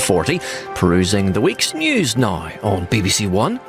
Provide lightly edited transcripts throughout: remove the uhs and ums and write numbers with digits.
7:40, perusing the week's news now on BBC One.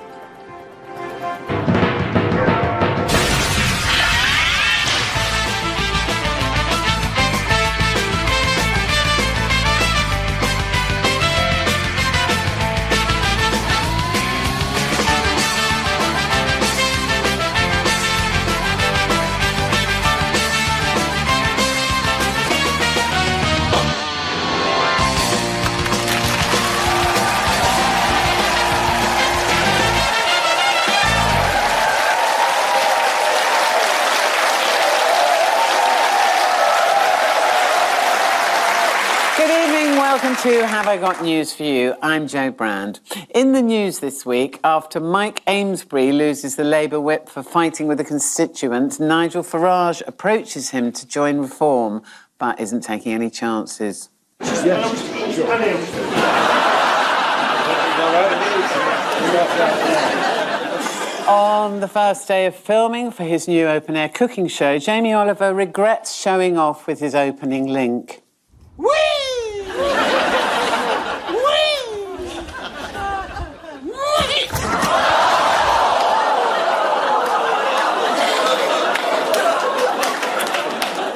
Welcome to Have I Got News for You? I'm Jo Brand. In the news this week, after Mike Amesbury loses the Labour whip for fighting with a constituent, Nigel Farage approaches him to join Reform, but isn't taking any chances. On the first day of filming for his new open-air cooking show, Jamie Oliver regrets showing off with his opening link. Whee!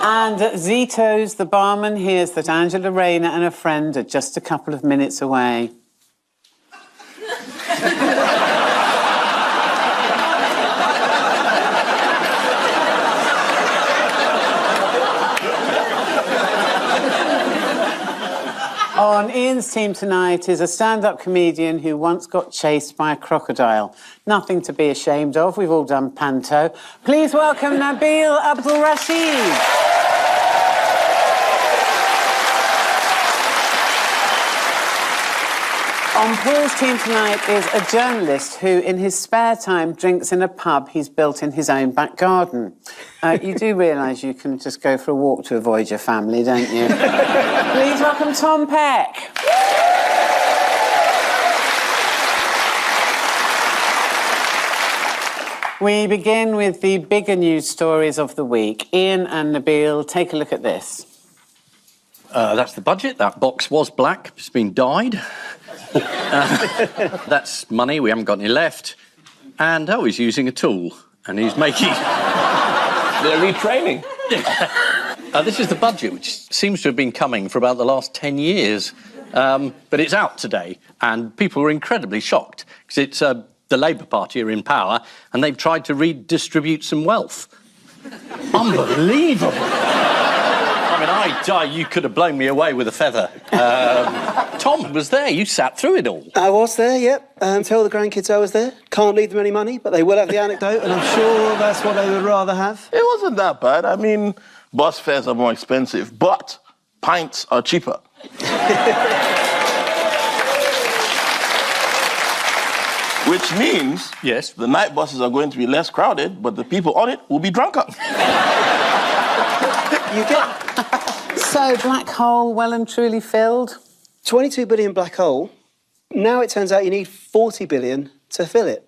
And at Zito's, the barman hears that Angela Rayner and a friend are just a couple of minutes away. On Ian's team tonight is a stand-up comedian who once got chased by a crocodile. Nothing to be ashamed of, we've all done panto. Please welcome Nabil Abdul Rashid. On Paul's team tonight is a journalist who, in his spare time, drinks in a pub he's built in his own back garden. You do realise you can just go for a walk to avoid your family, don't you? Please welcome Tom Peck. We begin with the bigger news stories of the week. Ian and Nabil, take a look at this. That's the budget. That box was black. It's been dyed. That's money. We haven't got any left. And, he's using a tool. And he's making... They're retraining. This is the budget, which seems to have been coming for about the last 10 years. But it's out today. And people were incredibly shocked. Because it's the Labour Party are in power. And they've tried to redistribute some wealth. Unbelievable. You could have blown me away with a feather. Tom was there. You sat through it all. I was there, yep. Tell the grandkids I was there. Can't leave them any money, but they will have the anecdote, and I'm sure that's what they would rather have. It wasn't that bad. I mean, bus fares are more expensive, but pints are cheaper. Which means yes, the night buses are going to be less crowded, but the people on it will be drunker. You get... So, black hole well and truly filled? 22 billion black hole. Now it turns out you need 40 billion to fill it.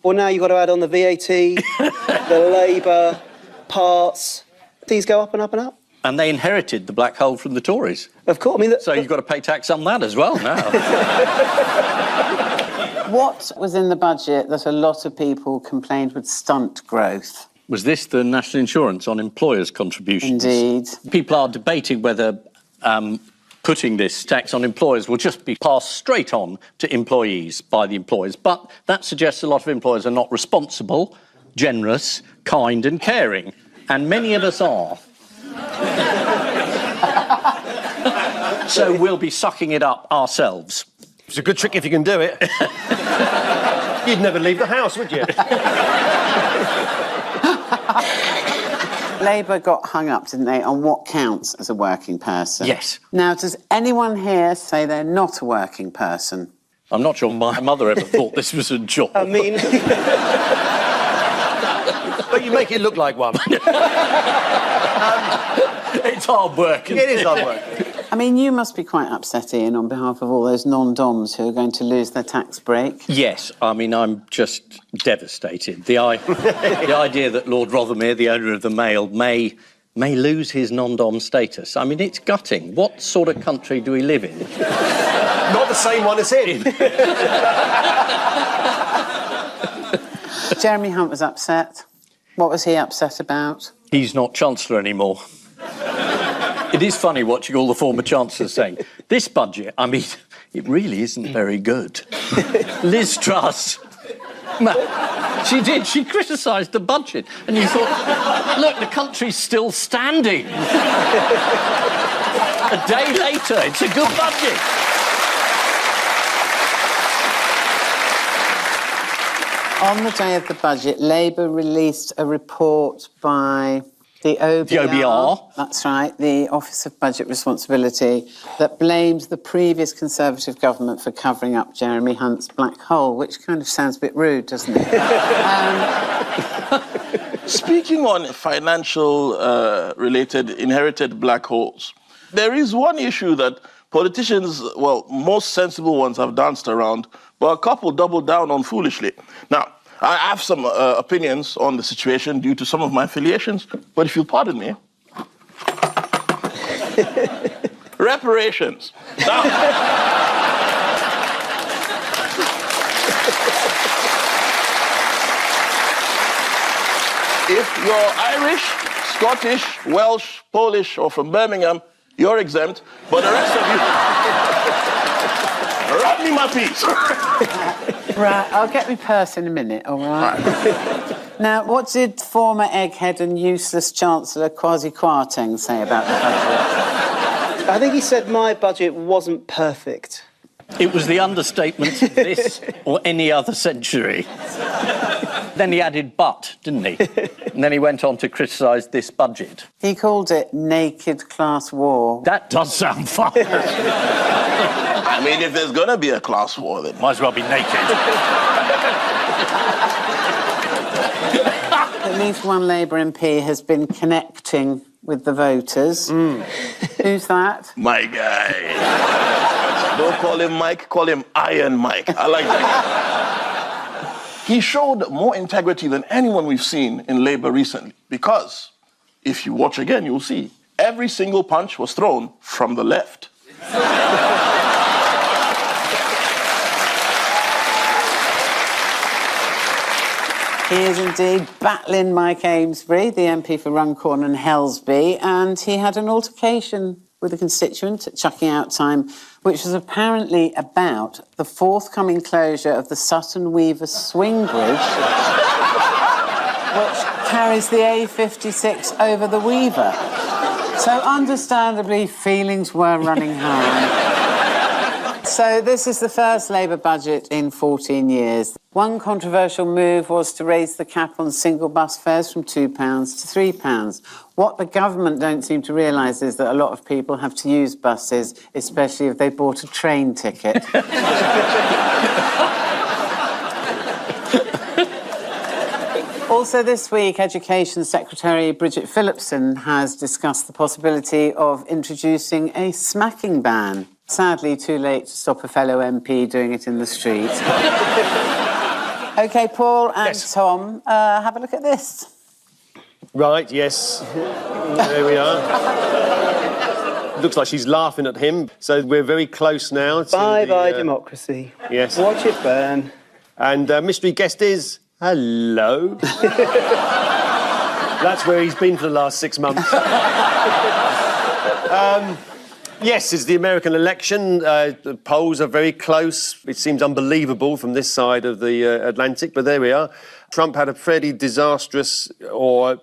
Well, now you've got to add on the VAT, the labour, parts. These go up and up and up. And they inherited the black hole from the Tories. Of course. I mean, so you've got to pay tax on that as well now. What was in the budget that a lot of people complained would stunt growth? Was this the national insurance on employers' contributions? Indeed. People are debating whether putting this tax on employers will just be passed straight on to employees by the employers. But that suggests a lot of employers are not responsible, generous, kind and caring. And many of us are. So we'll be sucking it up ourselves. It's a good trick if you can do it. You'd never leave the house, would you? Labour got hung up, didn't they, on what counts as a working person? Yes. Now, does anyone here say they're not a working person? I'm not sure my mother ever thought this was a job. I mean... But you make it look like one. It's hard work. It is hard work. I mean, you must be quite upset, Ian, on behalf of all those non-doms who are going to lose their tax break. Yes, I mean, I'm just devastated. The idea that Lord Rothermere, the owner of the Mail, may lose his non-dom status. I mean, it's gutting. What sort of country do we live in? Not the same one as him. Jeremy Hunt was upset. What was he upset about? He's not Chancellor anymore. It is funny watching all the former Chancellors saying, this budget, I mean, it really isn't very good. Liz Truss, she did, she criticised the budget. And you thought, look, the country's still standing. A day later, it's a good budget. On the day of the budget, Labour released a report by the OBR. The OBR. That's right, the Office of Budget Responsibility, that blamed the previous Conservative government for covering up Jeremy Hunt's black hole, which kind of sounds a bit rude, doesn't it? Speaking on financial related inherited black holes, there is one issue that politicians, well, most sensible ones have danced around, but a couple doubled down on foolishly. Now, I have some opinions on the situation due to some of my affiliations, but if you'll pardon me. Reparations. Now, if you're Irish, Scottish, Welsh, Polish, or from Birmingham, you're exempt, but the rest of you... Wrap me my piece. Right, I'll get my purse in a minute, all right? Now, what did former egghead and useless Chancellor Kwasi Kwarteng say about the budget? I think he said my budget wasn't perfect. It was the understatement of this or any other century. Then he added but, didn't he? And then he went on to criticise this budget. He called it naked class war. That does sound fun. I mean, if there's going to be a class war, then Might as well be naked. At least one Labour MP has been connecting with the voters. Who's that? my guy. Don't call him Mike, call him Iron Mike. I like that. He showed more integrity than anyone we've seen in Labour recently, because if you watch again, you'll see every single punch was thrown from the left. He is indeed battling Mike Amesbury, the MP for Runcorn and Helsby, and he had an altercation with a constituent at chucking out time, which was apparently about the forthcoming closure of the Sutton Weaver Swing Bridge, which carries the A56 over the Weaver. So understandably, feelings were running high. So this is the first Labour budget in 14 years. One controversial move was to raise the cap on single bus fares from £2 to £3. What the government don't seem to realise is that a lot of people have to use buses, especially if they bought a train ticket. Also this week, Education Secretary Bridget Phillipson has discussed the possibility of introducing a smacking ban. Sadly, too late to stop a fellow MP doing it in the street. OK, Paul and Yes. Tom, have a look at this. Right, yes. There we are. Looks like she's laughing at him. So we're very close now to Bye-bye, democracy. Yes. Watch it burn. And mystery guest is... Hello. That's where he's been for the last 6 months. Yes, it's the American election. The polls are very close. It seems unbelievable from this side of the Atlantic, but there we are. Trump had a fairly disastrous or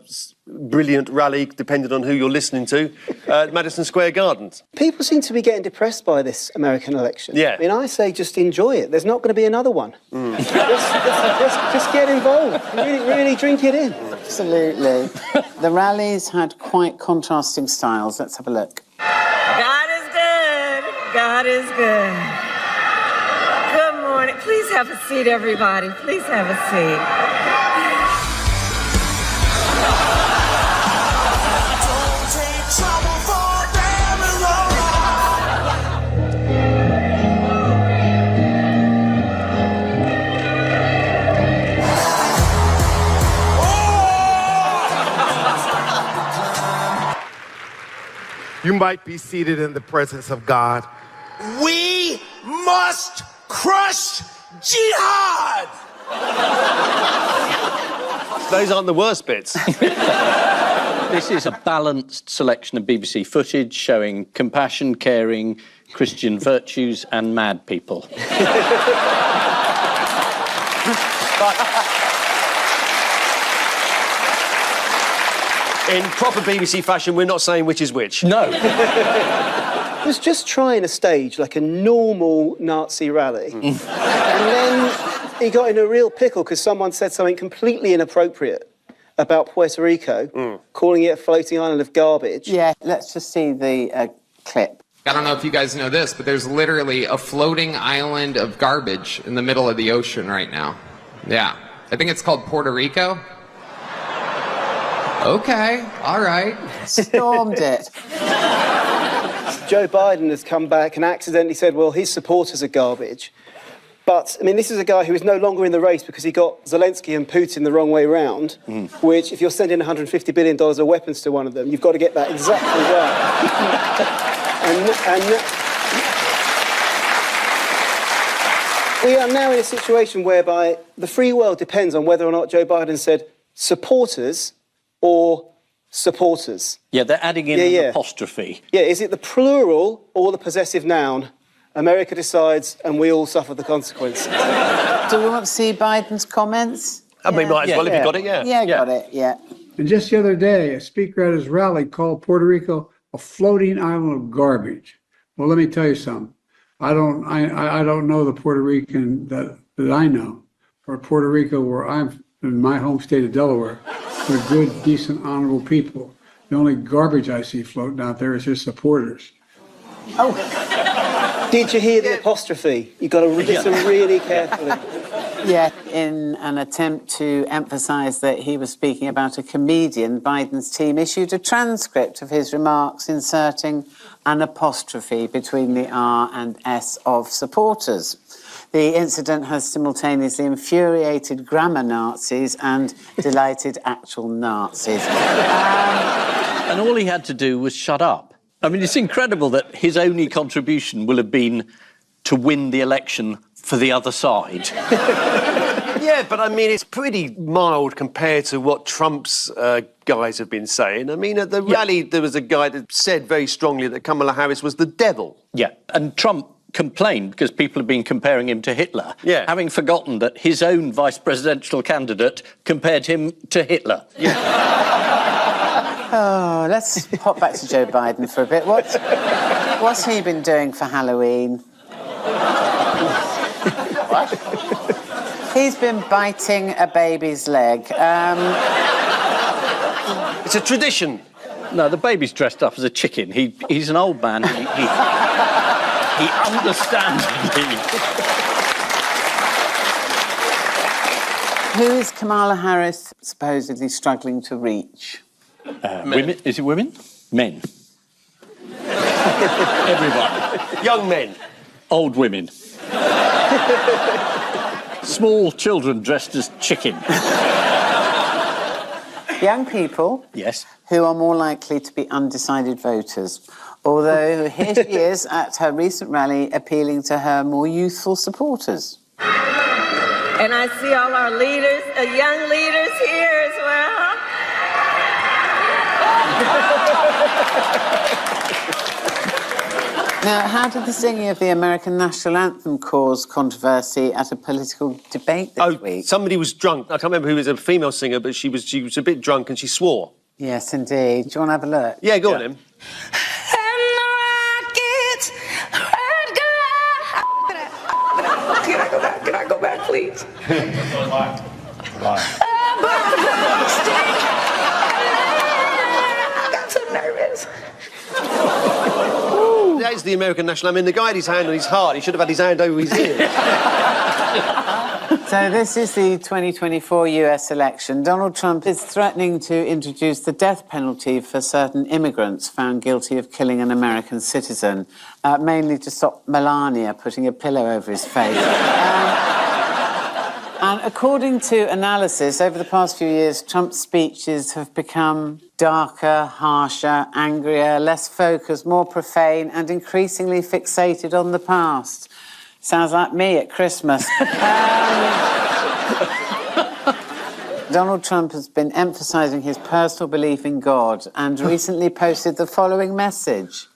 brilliant rally, depending on who you're listening to, at Madison Square Garden. People seem to be getting depressed by this American election. Yeah. I mean, I say just enjoy it. There's not going to be another one. Just get involved. Really drink it in. Absolutely. The rallies had quite contrasting styles. Let's have a look. God is good. God is good. Good morning. Please have a seat, everybody. Please have a seat. You might be seated in the presence of God. We must crush jihad! Those aren't the worst bits. This is a balanced selection of BBC footage showing compassion, caring, Christian virtues and mad people. In proper BBC fashion, we're not saying which is which. No. He was just trying to stage like a normal Nazi rally. And then he got in a real pickle because someone said something completely inappropriate about Puerto Rico, calling it a floating island of garbage. Yeah, let's just see the clip. I don't know if you guys know this, but there's literally a floating island of garbage in the middle of the ocean right now. Yeah. I think it's called Puerto Rico. Okay, all right. Stormed it. Joe Biden has come back and accidentally said, well, his supporters are garbage. But, I mean, this is a guy who is no longer in the race because he got Zelensky and Putin the wrong way round, which, if you're sending $150 billion of weapons to one of them, you've got to get that exactly right. and we are now in a situation whereby the free world depends on whether or not Joe Biden said supporters or supporters. Yeah, they're adding in an apostrophe. Yeah, is it the plural or the possessive noun? America decides and we all suffer the consequence. Do we want to see Biden's comments? I mean, might as well if you got it, Yeah, got it, yeah. And just the other day, a speaker at his rally called Puerto Rico a floating island of garbage. Well, let me tell you something. I don't know the Puerto Rican that I know, or Puerto Rico where I'm in my home state of Delaware. They're good, decent, honorable people. The only garbage I see floating out there is his supporters. Oh, did you hear the apostrophe? You've got to listen really carefully. Yeah, in an attempt to emphasise that he was speaking about a comedian, Biden's team issued a transcript of his remarks inserting an apostrophe between the R and S of supporters. The incident has simultaneously infuriated grammar Nazis and delighted actual Nazis. And all he had to do was shut up. I mean, it's incredible that his only contribution will have been to win the election for the other side. Yeah, but I mean, it's pretty mild compared to what Trump's guys have been saying. I mean, at the rally, there was a guy that said very strongly that Kamala Harris was the devil. Yeah, and Trump complained because people have been comparing him to Hitler, having forgotten that his own vice presidential candidate compared him to Hitler. Yeah. Oh, let's hop back to Joe Biden for a bit. What's he been doing for Halloween? What? He's been biting a baby's leg. It's a tradition. No, the baby's dressed up as a chicken. He's an old man. He understands me. Who is Kamala Harris supposedly struggling to reach? Women? Is it women? Men. Everybody. Young men. Old women. Small children dressed as chicken. Young people. Yes. Who are more likely to be undecided voters. Although here she is at her recent rally appealing to her more youthful supporters. And I see all our leaders, young leaders here as well. Now, how did the singing of the American national anthem cause controversy at a political debate this week? Somebody was drunk. I can't remember who was a female singer, but she was a bit drunk and she swore. Yes, indeed. Do you want to have a look? Yeah, go on, then. Can I go back, please? I got so nervous. That is the American national. I mean, the guy had his hand on his heart. He should have had his hand over his ear. So this is the 2024 US election. Donald Trump is threatening to introduce the death penalty for certain immigrants found guilty of killing an American citizen, mainly to stop Melania putting a pillow over his face. And according to analysis, over the past few years, Trump's speeches have become darker, harsher, angrier, less focused, more profane, and increasingly fixated on the past. Sounds like me at Christmas. Donald Trump has been emphasising his personal belief in God and recently posted the following message.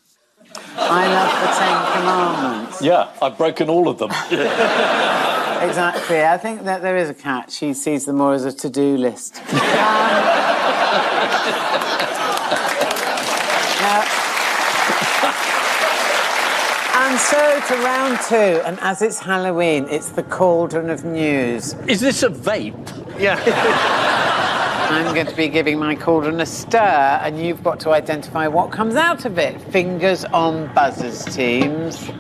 I love the Ten Commandments. Yeah, I've broken all of them. Exactly. I think that there is a catch. He sees them more as a to-do list. And so to round two, and as it's Halloween, it's the cauldron of news. Is this a vape? Yeah. I'm going to be giving my cauldron a stir, and you've got to identify what comes out of it. Fingers on buzzers, teams.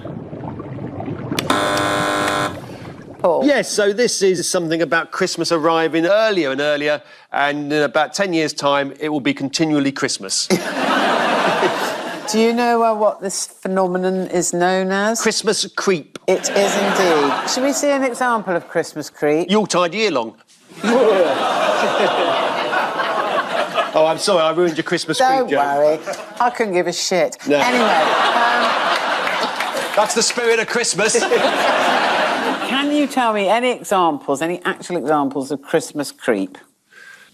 Paul? Yes, so this is something about Christmas arriving earlier and earlier, and in about 10 years' time, it will be continually Christmas. Do you know what this phenomenon is known as? Christmas creep. It is indeed. Should we see an example of Christmas creep? Yuletide year long. Oh, I'm sorry, I ruined your Christmas creep joke. Don't worry, I couldn't give a shit. No. Anyway, that's the spirit of Christmas. Can you tell me any examples, any actual examples of Christmas creep?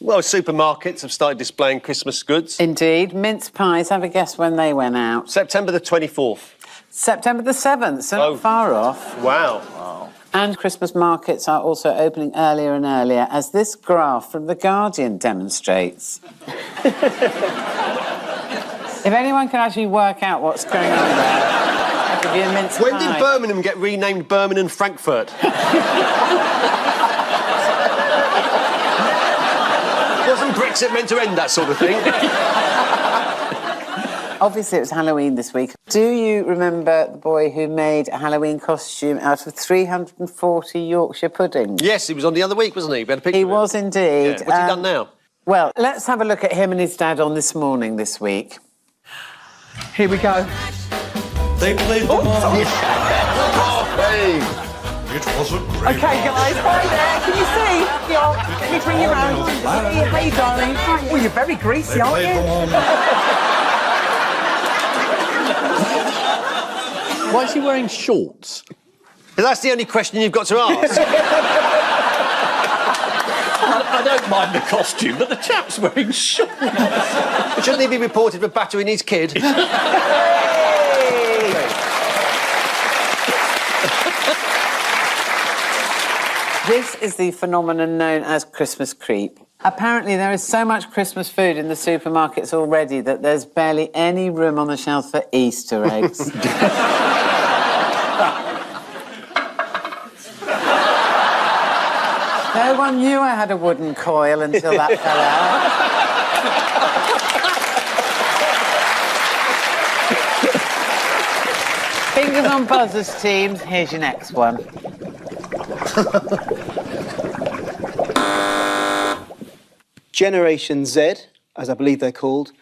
Well, supermarkets have started displaying Christmas goods. Indeed. Mince pies, have a guess when they went out. September the 24th. September the 7th, so not far off. Wow. And Christmas markets are also opening earlier and earlier, as this graph from The Guardian demonstrates. If anyone can actually work out what's going on there, I'll give you a mince When pie. did Birmingham get renamed Birmingham Frankfurt? Wasn't Brexit meant to end that sort of thing? Obviously, it was Halloween this week. Do you remember the boy who made a Halloween costume out of 340 Yorkshire puddings? Yes, he was on the other week, wasn't he? We had a picture He of him. was indeed. Yeah. What's he done now? Well, let's have a look at him and his dad on This Morning this week. Here we go. They played the ball. Hey! It was a great Okay, guys, hi there. Can you see? Yeah, let me bring you round. Hey, darling. Oh, you're very greasy, They aren't played the you? ball. Why is he wearing shorts? That's the only question you've got to ask. I don't mind the costume, but the chap's wearing shorts. Shouldn't he be reported for battering his kid? This is the phenomenon known as Christmas creep. Apparently, there is so much Christmas food in the supermarkets already that there's barely any room on the shelves for Easter eggs. No one knew I had a wooden coil until that fell out. Fingers on buzzers, teams. Here's your next one. Generation Z, as I believe they're called,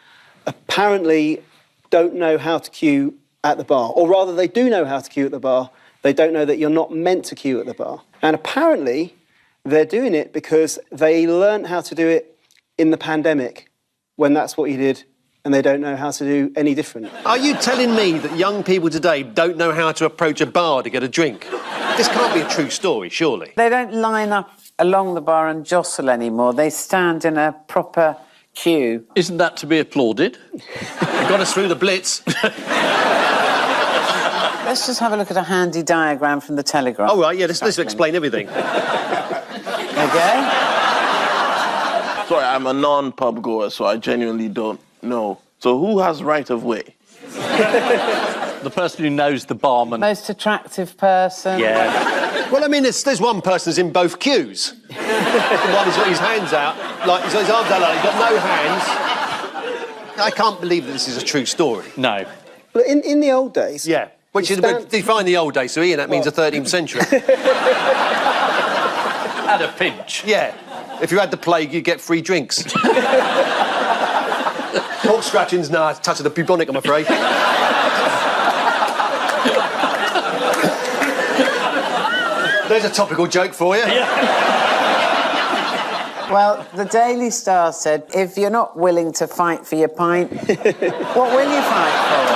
apparently don't know how to queue at the bar. Or rather, they do know how to queue at the bar. They don't know that you're not meant to queue at the bar. And apparently, they're doing it because they learned how to do it in the pandemic, when that's what you did, and they don't know how to do any different. Are you telling me that young people today don't know how to approach a bar to get a drink? This can't be a true story, surely. They don't line up along the bar and jostle anymore. They stand in a proper queue. Isn't that to be applauded? You got us through the Blitz. Let's just have a look at a handy diagram from the Telegraph. Oh, right, yeah, this will explain everything. Okay. Sorry, I'm a non-pub goer, so I genuinely don't know. So who has right of way? The person who knows the barman. Most attractive person. Yeah. Well, I mean, there's one person who's in both queues. One has got his hands out, like he's got his arms out, like he's got no hands. I can't believe that this is a true story. No. But in the old days... Yeah. Which is, define the old days, so Ian, that means the 13th century. At a pinch. Yeah. If you had the plague, you'd get free drinks. Pork scratchings, nah, it's a touch of the bubonic, I'm afraid. There's a topical joke for you. Well, the Daily Star said, if you're not willing to fight for your pint, what will you fight for?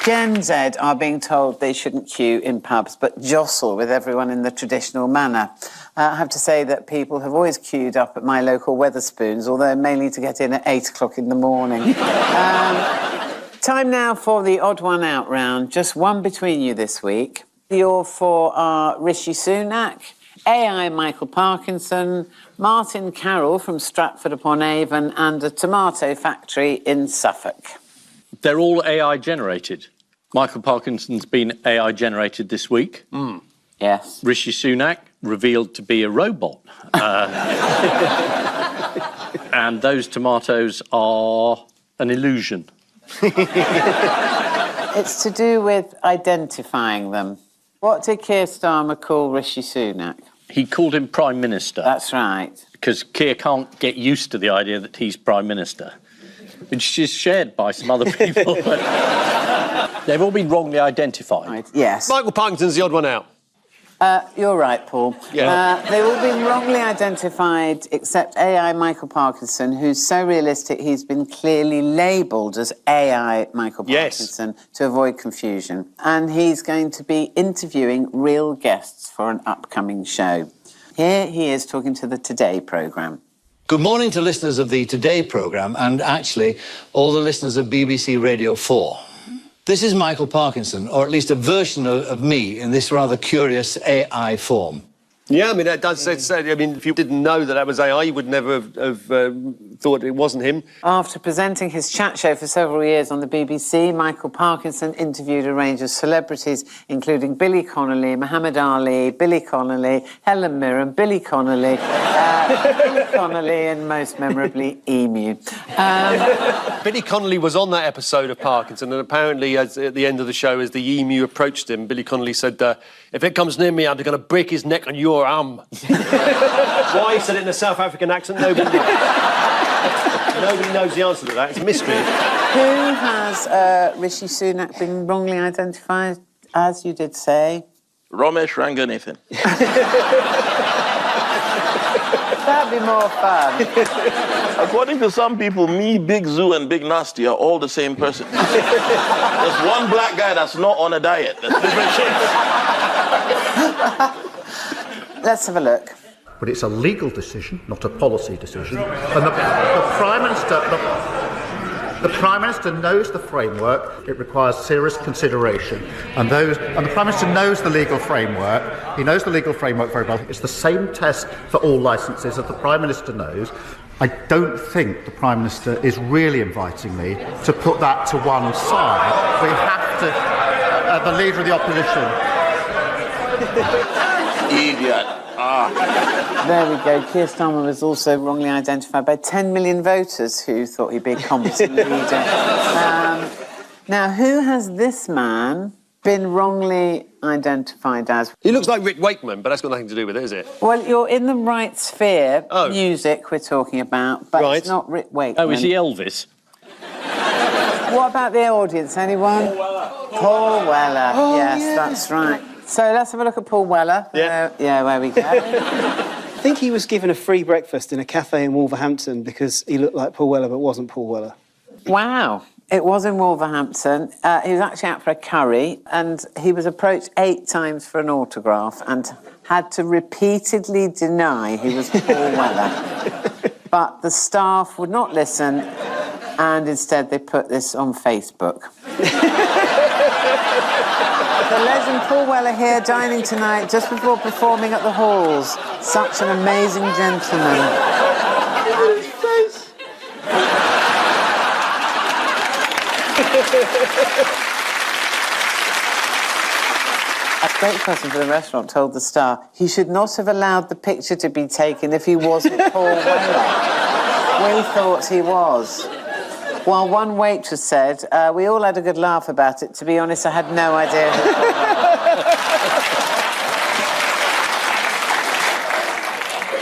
Gen Z are being told they shouldn't queue in pubs, but jostle with everyone in the traditional manner. I have to say that people have always queued up at my local Wetherspoons, although mainly to get in at 8 o'clock in the morning. Time now for the odd one out round. Just one between you this week. Your four are Rishi Sunak, AI Michael Parkinson, Martin Carroll from Stratford-upon-Avon, and a tomato factory in Suffolk. They're all AI generated. Michael Parkinson's been AI generated this week. Yes. Rishi Sunak revealed to be a robot. And those tomatoes are an illusion. It's to do with identifying them. What did Keir Starmer call Rishi Sunak? He called him Prime Minister. That's right. Because Keir can't get used to the idea that he's Prime Minister, which is shared by some other people. They've all been wrongly identified. Right. Yes. Michael Parkinson's the odd one out. You're right, Paul. Yeah. They've all been wrongly identified, except AI Michael Parkinson, who's so realistic he's been clearly labelled as AI Michael Parkinson to avoid confusion. And he's going to be interviewing real guests for an upcoming show. Here he is talking to the Today programme. Good morning to listeners of the Today programme and actually all the listeners of BBC Radio 4. This is Michael Parkinson, or at least a version of me in this rather curious AI form. Yeah, I mean, that does say, I mean, if you didn't know that was AI, you would never have thought it wasn't him. After presenting his chat show for several years on the BBC, Michael Parkinson interviewed a range of celebrities, including Billy Connolly, Muhammad Ali, Billy Connolly, Helen Mirren, Billy Connolly, and most memorably, Emu. Billy Connolly was on that episode of Parkinson, and apparently at the end of the show, as the Emu approached him, Billy Connolly said, if it comes near me, I'm going to break his neck on your arm. Why he said it in a South African accent, nobody knows. Nobody knows the answer to that. It's a mystery. Who has Rishi Sunak been wrongly identified as, you did say? Ramesh Ranganathan. That'd be more fun. According to some people, me, Big Zoo, and Big Nasty are all the same person. There's one black guy that's not on a diet. That's different shapes. Let's have a look. But it's a legal decision, not a policy decision. And the Prime Minister knows the framework. It requires serious consideration. And the Prime Minister knows the legal framework. He knows the legal framework very well. It's the same test for all licences that the Prime Minister knows. I don't think the Prime Minister is really inviting me to put that to one side. We have to... the Leader of the Opposition... Idiot. There we go. Keir Starmer was also wrongly identified by 10 million voters who thought he'd be a competent leader. Now, who has this man been wrongly identified as? He looks like Rick Wakeman, but that's got nothing to do with it, is it? Well, you're in the right sphere. Music we're talking about, but it's not Rick Wakeman. Oh, is he Elvis? What about the audience? Anyone? Paul Weller. Oh, yes, yeah. that's right. So let's have a look at Paul Weller. Yeah. Where we go. I think he was given a free breakfast in a cafe in Wolverhampton because he looked like Paul Weller but wasn't Paul Weller. Wow. It was in Wolverhampton. He was actually out for a curry and he was approached 8 times for an autograph and had to repeatedly deny he was Paul Weller. But the staff would not listen and instead they put this on Facebook. The legend Paul Weller here dining tonight just before performing at the Halls. Such an amazing gentleman. A spokesperson for the restaurant told the Star he should not have allowed the picture to be taken if he wasn't Paul Weller. We thought he was. While one waitress said, we all had a good laugh about it. To be honest, I had no idea who it was.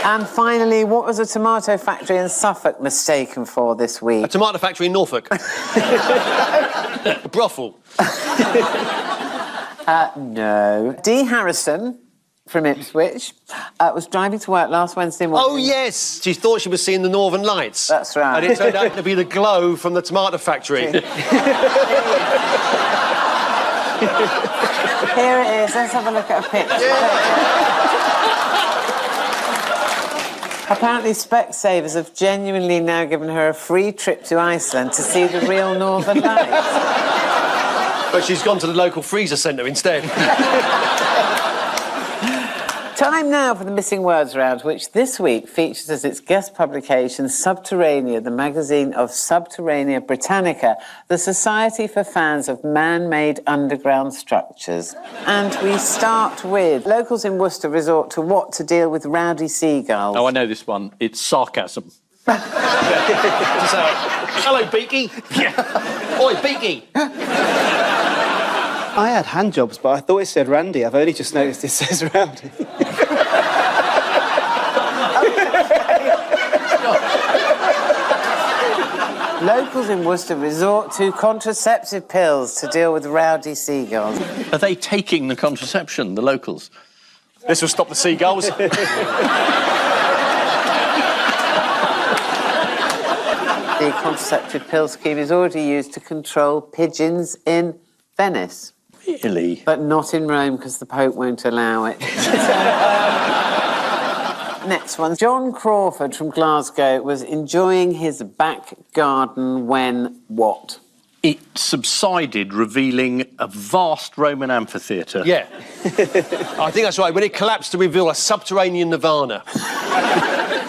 And finally, what was a tomato factory in Suffolk mistaken for this week? A tomato factory in Norfolk. A brothel. No. Dee Harrison from Ipswich was driving to work last Wednesday morning. Oh, yes! She thought she was seeing the Northern Lights. That's right. And it turned out to be the glow from the tomato factory. Here it is. Let's have a look at a picture. Apparently, Specsavers have genuinely now given her a free trip to Iceland to see the real Northern Lights. But she's gone to the local freezer centre instead. Time now for the Missing Words Round, which this week features as its guest publication Subterranea, the magazine of Subterranea Britannica, the society for fans of man-made underground structures. And we start with locals in Worcester resort to what to deal with rowdy seagulls? Oh, I know this one. It's sarcasm. Hello, Beaky. Oi, Beaky. I had hand jobs, but I thought it said Randy. I've only just noticed it says Rowdy. Locals in Worcester resort to contraceptive pills to deal with rowdy seagulls. Are they taking the contraception, the locals? This will stop the seagulls. The contraceptive pill scheme is already used to control pigeons in Venice. Really? But not in Rome, because the Pope won't allow it. Next one. John Crawford from Glasgow was enjoying his back garden when what? It subsided, revealing a vast Roman amphitheatre. Yeah. I think that's right. When it collapsed to reveal a subterranean nirvana.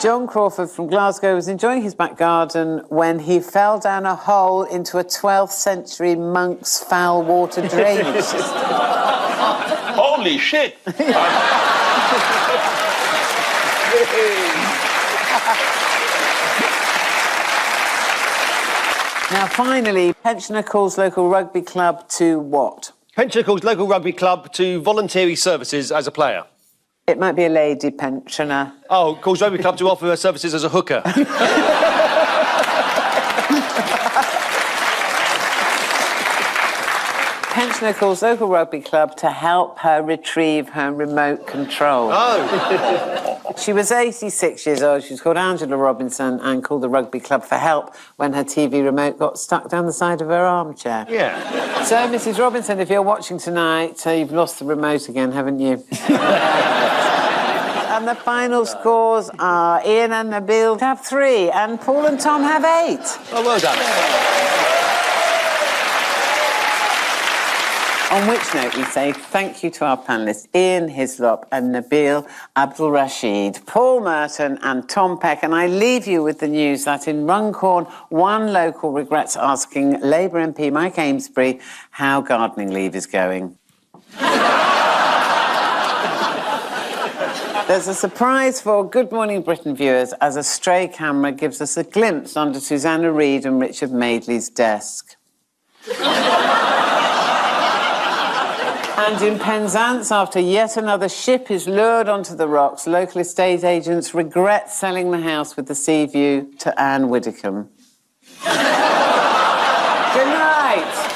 John Crawford from Glasgow was enjoying his back garden when he fell down a hole into a 12th century monk's foul water drainage system. Holy shit! Now, finally, pensioner calls local rugby club to what? Pensioner calls local rugby club to voluntary services as a player. It might be a lady pensioner. Oh, calls rugby club to offer her services as a hooker. Pensioner calls local rugby club to help her retrieve her remote control. Oh. She was 86 years old. She was called Angela Robinson and called the rugby club for help when her TV remote got stuck down the side of her armchair. Yeah. So, Mrs. Robinson, if you're watching tonight, you've lost the remote again, haven't you? And the final scores are Ian and Nabil have 3 and Paul and Tom have 8. Oh, well done. On which note we say thank you to our panellists Ian Hislop and Nabil Abdul Rashid, Paul Merton and Tom Peck, and I leave you with the news that in Runcorn, one local regrets asking Labour MP Mike Amesbury how gardening leave is going. There's a surprise for Good Morning Britain viewers as a stray camera gives us a glimpse under Susanna Reid and Richard Madeley's desk. And in Penzance, after yet another ship is lured onto the rocks, local estate agents regret selling the house with the sea view to Anne Widdicombe. Good night.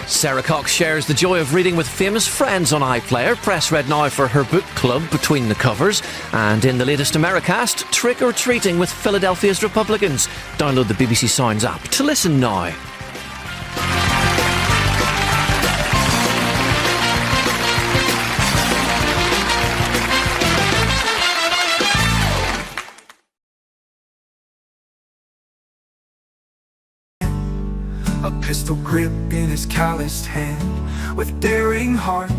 Sarah Cox shares the joy of reading with famous friends on iPlayer. Press red now for her book club Between the Covers. And in the latest Americast, trick or treating with Philadelphia's Republicans. Download the BBC Sounds app to listen now. A pistol grip in his calloused hand, with daring heart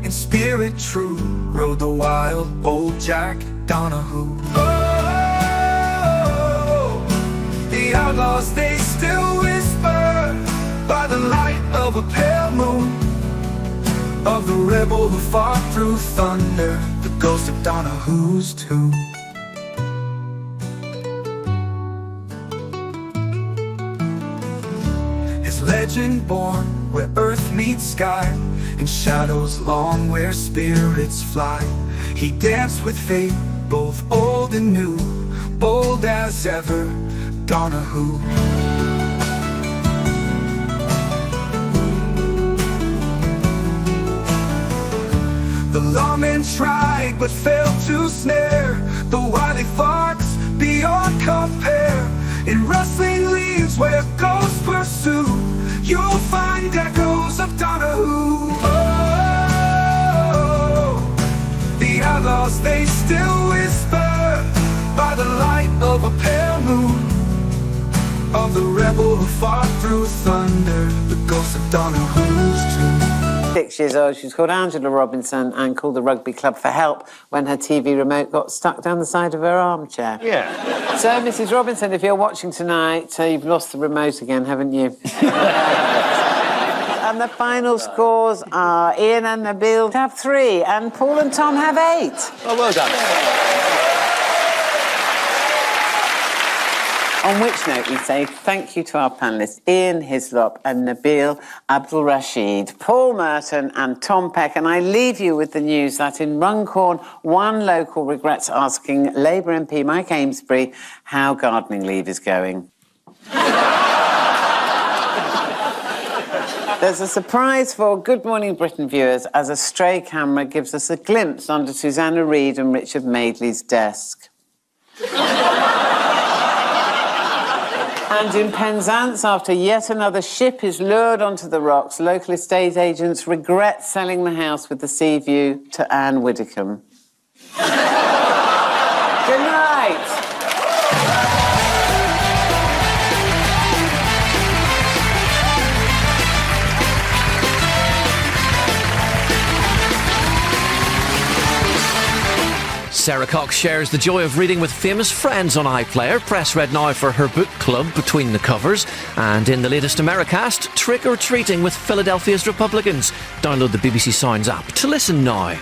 and spirit true, rode the wild, bold Jack Donahue. Oh, the outlaws, they still whisper by the light of a pale moon, of the rebel who fought through thunder, the ghost of Donahue's tomb. Legend born where earth meets sky, and shadows long where spirits fly. He danced with fate, both old and new, bold as ever, Donahue. The lawmen tried but failed to snare the wily fox beyond compare. In rustling leaves where ghosts pursue, you'll find echoes of Donahue. Oh, the outlaws, they still whisper by the light of a pale moon, of the rebel who fought through thunder, the ghost of Donahue's tomb. 6 years old, she was called Angela Robinson and called the rugby club for help when her TV remote got stuck down the side of her armchair. Yeah. So, Mrs. Robinson, if you're watching tonight, you've lost the remote again, haven't you? And the final scores are Ian and Nabil have 3 and Paul and Tom have 8. Oh, well done. On which note, we say thank you to our panellists, Ian Hislop and Nabil Abdul Rashid, Paul Merton and Tom Peck. And I leave you with the news that in Runcorn, one local regrets asking Labour MP Mike Amesbury how gardening leave is going. There's a surprise for Good Morning Britain viewers as a stray camera gives us a glimpse under Susanna Reid and Richard Madeley's desk. And in Penzance, after yet another ship is lured onto the rocks, local estate agents regret selling the house with the sea view to Anne Widdicombe. Good night. Sarah Cox shares the joy of reading with famous friends on iPlayer. Press red now for her book club, Between the Covers. And in the latest Americast, Trick or Treating with Philadelphia's Republicans. Download the BBC Sounds app to listen now.